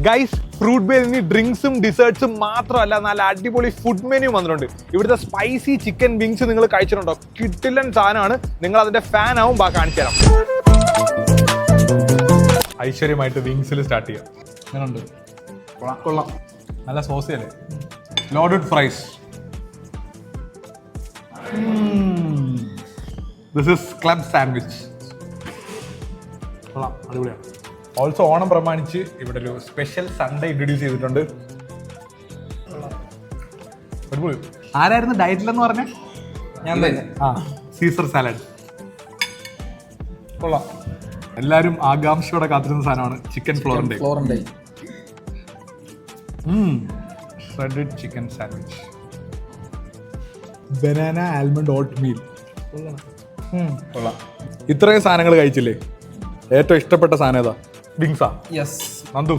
Guys, fruit ബേലിന് ഡ്രിങ്ക്സും ഡിസേർട്ട്സും മാത്രമല്ല നല്ല അടിപൊളി ഫുഡ് മെനു വന്നിട്ടുണ്ട്. ഇവിടുത്തെ സ്പൈസി ചിക്കൻ വിങ്സ് നിങ്ങൾ കഴിച്ചിട്ടുണ്ടോ? കിട്ടില്ലൻ സാധനമാണ്. നിങ്ങൾ അതിന്റെ ഫാൻ ആവും. കാണിച്ചു തരാം. ഐശ്വര്യമായിട്ട് വിങ്സിൽ സ്റ്റാർട്ട് ചെയ്യാം. അങ്ങനെയുണ്ട്. കൊള്ളാം. നല്ല സോസി അല്ലേ? Loaded fries. This is club sandwich. കൊള്ളാം, അടിപൊളിയാണ്. ഓൾസോ ഓണം പ്രമാണിച്ച് ഇവിടെ ഒരു സ്പെഷ്യൽ സൺഡേ ഇൻട്രൊഡ്യൂസ് ചെയ്തിട്ടുണ്ട്. ആരായിരുന്നു ഡയറ്റിലെന്ന് പറഞ്ഞേ? ഞാൻ തന്നെ. Caesar salad. കൊള്ളാം. എല്ലാരും ആകാംക്ഷയോടെ കാത്തിരുന്ന സാധനമാണ് ചിക്കൻ ഫ്ലോറിന്റെ shredded chicken sandwich. Banana almond oatmeal. കൊള്ളാം. ഇത്രയും സാധനങ്ങൾ കഴിച്ചില്ലേ? ഏറ്റവും ഇഷ്ടപ്പെട്ട സാധനം ഏതാ? വിങ്സാ. യെസ്. നന്ദു?